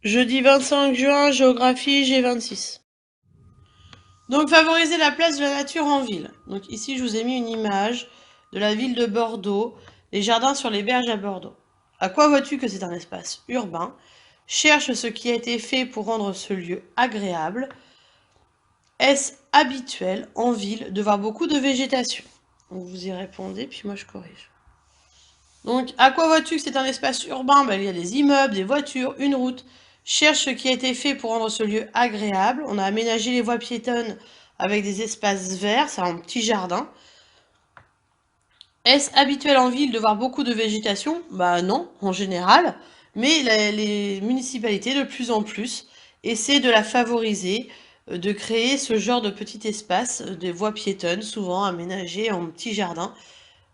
Jeudi 25 juin, géographie G26. Donc favoriser la place de la nature en ville. Donc ici je vous ai mis une image de la ville de Bordeaux, les jardins sur les berges à Bordeaux. À quoi vois-tu que c'est un espace urbain? Cherche ce qui a été fait pour rendre ce lieu agréable. Est-ce habituel en ville de voir beaucoup de végétation? Donc vous y répondez, puis moi je corrige. Donc, à quoi vois-tu que c'est un espace urbain? Il y a des immeubles, des voitures, une route. Cherche ce qui a été fait pour rendre ce lieu agréable. On a aménagé les voies piétonnes avec des espaces verts, c'est un petit jardin. Est-ce habituel en ville de voir beaucoup de végétation? Non, en général. Mais les municipalités, de plus en plus, essaient de la favoriser, de créer ce genre de petit espace, des voies piétonnes, souvent aménagées en petits jardins,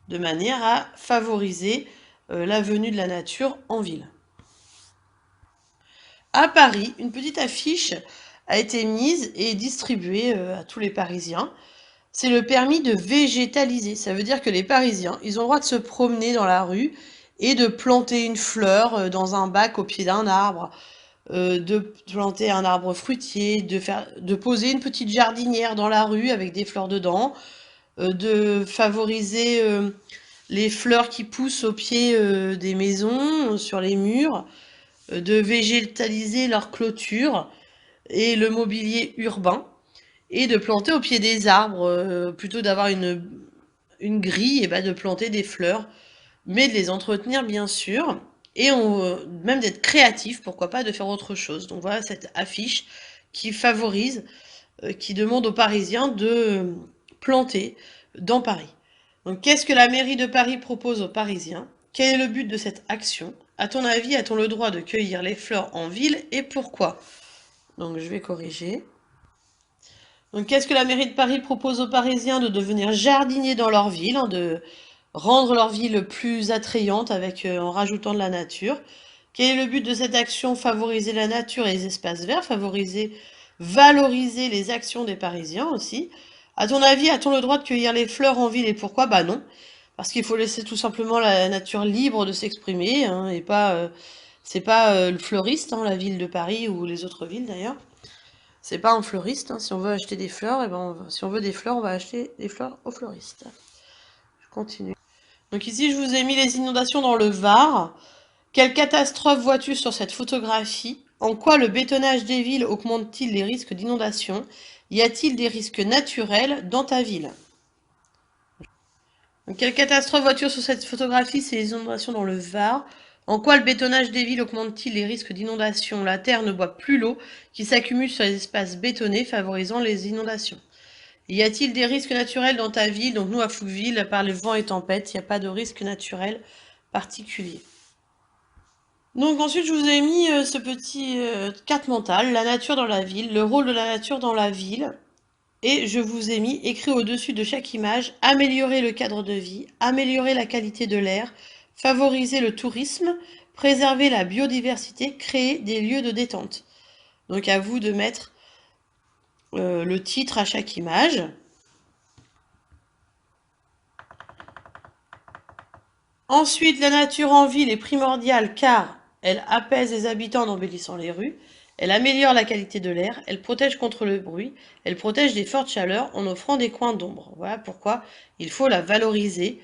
de manière à favoriser la venue de la nature en ville. À Paris, une petite affiche a été mise et distribuée à tous les Parisiens. C'est le permis de végétaliser. Ça veut dire que les Parisiens, ils ont le droit de se promener dans la rue et de planter une fleur dans un bac au pied d'un arbre, de planter un arbre fruitier, de poser une petite jardinière dans la rue avec des fleurs dedans, de favoriser les fleurs qui poussent au pied des maisons, sur les murs, de végétaliser leurs clôtures et le mobilier urbain, et de planter au pied des arbres, plutôt d'avoir une grille, et de planter des fleurs, mais de les entretenir bien sûr, et même d'être créatif, pourquoi pas, de faire autre chose. Donc voilà cette affiche qui favorise, qui demande aux Parisiens de planter dans Paris. Donc, qu'est-ce que la mairie de Paris propose aux Parisiens? Quel est le but de cette action? À ton avis, a-t-on le droit de cueillir les fleurs en ville et pourquoi? Donc, je vais corriger. Donc, qu'est-ce que la mairie de Paris propose aux Parisiens? De devenir jardiniers dans leur ville, de rendre leur ville plus attrayante en rajoutant de la nature. Quel est le but de cette action? Favoriser la nature et les espaces verts, valoriser les actions des Parisiens aussi. À ton avis, a-t-on le droit de cueillir les fleurs en ville et pourquoi? Non, parce qu'il faut laisser tout simplement la nature libre de s'exprimer, hein, et pas, c'est pas le fleuriste, hein, la ville de Paris ou les autres villes d'ailleurs. C'est pas un fleuriste, hein. Si on veut acheter des fleurs, si on veut des fleurs, on va acheter des fleurs au fleuriste. Je continue. Donc ici, je vous ai mis les inondations dans le Var. Quelle catastrophe vois-tu sur cette photographie? En quoi le bétonnage des villes augmente-t-il les risques d'inondation? Y a-t-il des risques naturels dans ta ville? Donc, quelle catastrophe vois-tu sur cette photographie? C'est les inondations dans le Var. En quoi le bétonnage des villes augmente-t-il les risques d'inondation? La terre ne boit plus l'eau qui s'accumule sur les espaces bétonnés, favorisant les inondations. Y a-t-il des risques naturels dans ta ville? Donc nous, à Fouqueville, à part les vents et tempêtes, il n'y a pas de risque naturel particulier. Donc ensuite, je vous ai mis ce petit carte mentale, la nature dans la ville, le rôle de la nature dans la ville. Et je vous ai mis, écrit au-dessus de chaque image, améliorer le cadre de vie, améliorer la qualité de l'air, favoriser le tourisme, préserver la biodiversité, créer des lieux de détente. Donc à vous de mettre le titre à chaque image. Ensuite, la nature en ville est primordiale car elle apaise les habitants en embellissant les rues, elle améliore la qualité de l'air, elle protège contre le bruit, elle protège des fortes chaleurs en offrant des coins d'ombre. Voilà pourquoi il faut la valoriser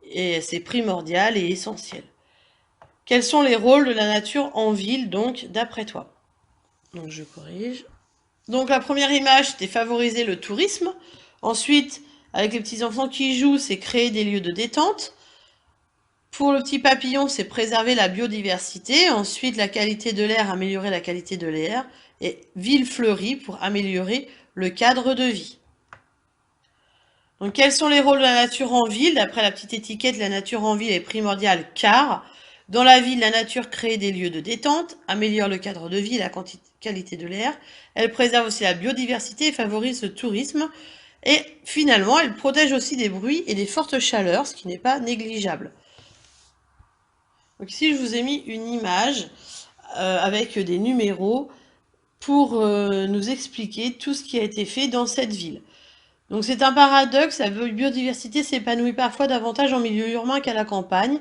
et c'est primordial et essentiel. Quels sont les rôles de la nature en ville, donc, d'après toi? Donc, je corrige. Donc, la première image, c'était favoriser le tourisme. Ensuite, avec les petits-enfants qui jouent, c'est créer des lieux de détente. Pour le petit papillon, c'est préserver la biodiversité. Ensuite, la qualité de l'air, améliorer la qualité de l'air. Et ville fleurie pour améliorer le cadre de vie. Donc, quels sont les rôles de la nature en ville? D'après la petite étiquette, la nature en ville est primordiale car dans la ville, la nature crée des lieux de détente, améliore le cadre de vie et la qualité de l'air. Elle préserve aussi la biodiversité et favorise le tourisme. Et finalement, elle protège aussi des bruits et des fortes chaleurs, ce qui n'est pas négligeable. Donc ici, je vous ai mis une image avec des numéros pour nous expliquer tout ce qui a été fait dans cette ville. Donc c'est un paradoxe, la biodiversité s'épanouit parfois davantage en milieu urbain qu'à la campagne.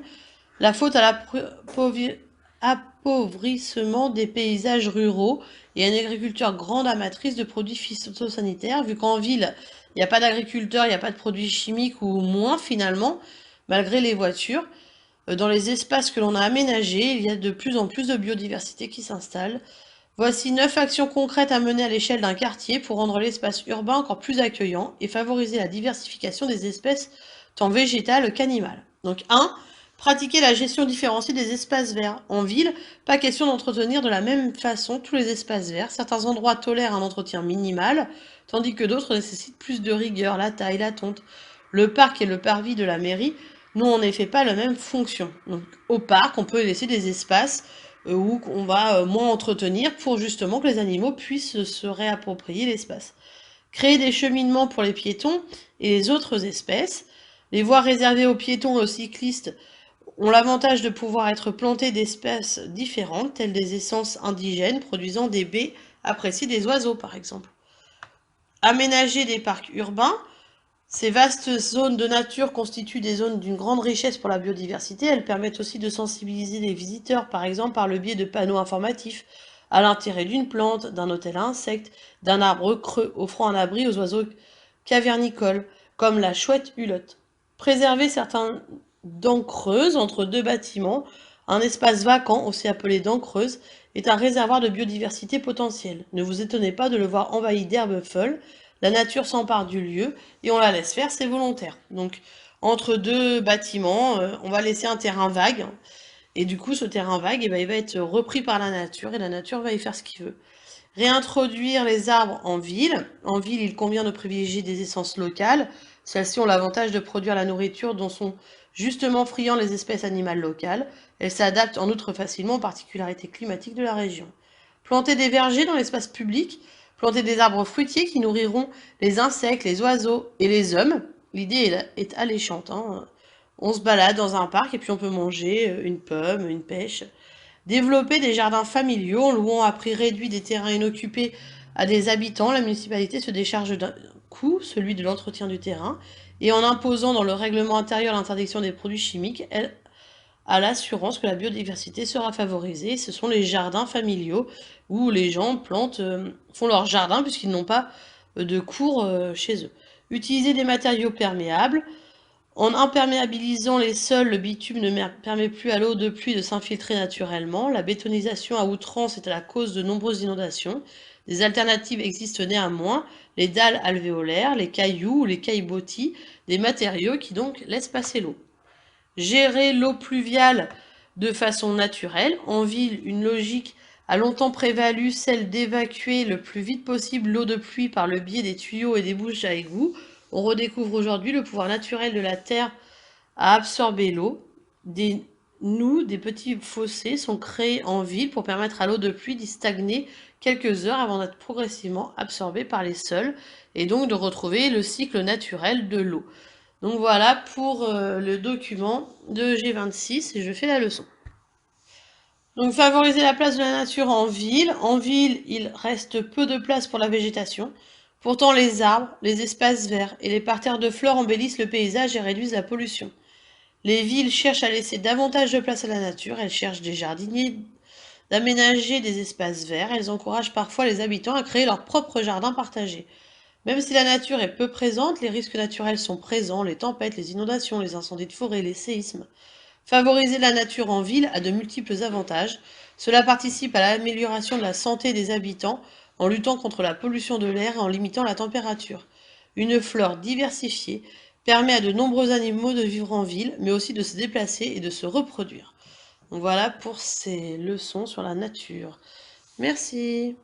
La faute à appauvrissement des paysages ruraux et une agriculture grande amatrice de produits phytosanitaires, vu qu'en ville, il n'y a pas d'agriculteurs, il n'y a pas de produits chimiques ou moins finalement, malgré les voitures. Dans les espaces que l'on a aménagés, il y a de plus en plus de biodiversité qui s'installe. Voici 9 actions concrètes à mener à l'échelle d'un quartier pour rendre l'espace urbain encore plus accueillant et favoriser la diversification des espèces tant végétales qu'animales. Donc 1. Pratiquer la gestion différenciée des espaces verts. En ville, pas question d'entretenir de la même façon tous les espaces verts. Certains endroits tolèrent un entretien minimal, tandis que d'autres nécessitent plus de rigueur, la taille, la tonte. Le parc et le parvis de la mairie n'ont en effet pas la même fonction. Donc, au parc, on peut laisser des espaces où on va moins entretenir pour justement que les animaux puissent se réapproprier l'espace. Créer des cheminements pour les piétons et les autres espèces. Les voies réservées aux piétons et aux cyclistes ont l'avantage de pouvoir être plantées d'espèces différentes, telles des essences indigènes produisant des baies appréciées des oiseaux par exemple. Aménager des parcs urbains. Ces vastes zones de nature constituent des zones d'une grande richesse pour la biodiversité. Elles permettent aussi de sensibiliser les visiteurs, par exemple par le biais de panneaux informatifs, à l'intérêt d'une plante, d'un hôtel à insectes, d'un arbre creux offrant un abri aux oiseaux cavernicoles, comme la chouette hulotte. Préserver certaines dents creuses entre deux bâtiments, un espace vacant, aussi appelé dent creuse, est un réservoir de biodiversité potentielle. Ne vous étonnez pas de le voir envahi d'herbes folles. La nature s'empare du lieu et on la laisse faire, c'est volontaire. Donc, entre deux bâtiments, on va laisser un terrain vague. Et du coup, ce terrain vague, eh ben, il va être repris par la nature et la nature va y faire ce qu'il veut. Réintroduire les arbres en ville. En ville, il convient de privilégier des essences locales. Celles-ci ont l'avantage de produire la nourriture dont sont justement friands les espèces animales locales. Elles s'adaptent en outre facilement aux particularités climatiques de la région. Planter des vergers dans l'espace public. Planter des arbres fruitiers qui nourriront les insectes, les oiseaux et les hommes. L'idée est alléchante, hein. On se balade dans un parc et puis on peut manger une pomme, une pêche. Développer des jardins familiaux en louant à prix réduit des terrains inoccupés à des habitants. La municipalité se décharge d'un coût, celui de l'entretien du terrain, et en imposant dans le règlement intérieur l'interdiction des produits chimiques, elle a l'assurance que la biodiversité sera favorisée. Ce sont les jardins familiaux où les gens plantent, font leur jardin puisqu'ils n'ont pas de cours chez eux. Utiliser des matériaux perméables. En imperméabilisant les sols, le bitume ne permet plus à l'eau de pluie de s'infiltrer naturellement. La bétonisation à outrance est à la cause de nombreuses inondations. Des alternatives existent néanmoins, les dalles alvéolaires, les cailloux ou les caillebotis, des matériaux qui donc laissent passer l'eau. Gérer l'eau pluviale de façon naturelle. En ville, une logique a longtemps prévalu, celle d'évacuer le plus vite possible l'eau de pluie par le biais des tuyaux et des bouches à égout. On redécouvre aujourd'hui le pouvoir naturel de la terre à absorber l'eau. Des des petits fossés sont créés en ville pour permettre à l'eau de pluie d'y stagner quelques heures avant d'être progressivement absorbée par les sols et donc de retrouver le cycle naturel de l'eau. Donc voilà pour le document de G26 et je fais la leçon. Donc favoriser la place de la nature en ville. En ville, il reste peu de place pour la végétation. Pourtant, les arbres, les espaces verts et les parterres de fleurs embellissent le paysage et réduisent la pollution. Les villes cherchent à laisser davantage de place à la nature. Elles cherchent des jardiniers, d'aménager des espaces verts. Elles encouragent parfois les habitants à créer leur propre jardin partagé. Même si la nature est peu présente, les risques naturels sont présents, les tempêtes, les inondations, les incendies de forêt, les séismes. Favoriser la nature en ville a de multiples avantages. Cela participe à l'amélioration de la santé des habitants en luttant contre la pollution de l'air et en limitant la température. Une flore diversifiée permet à de nombreux animaux de vivre en ville, mais aussi de se déplacer et de se reproduire. Donc voilà pour ces leçons sur la nature. Merci.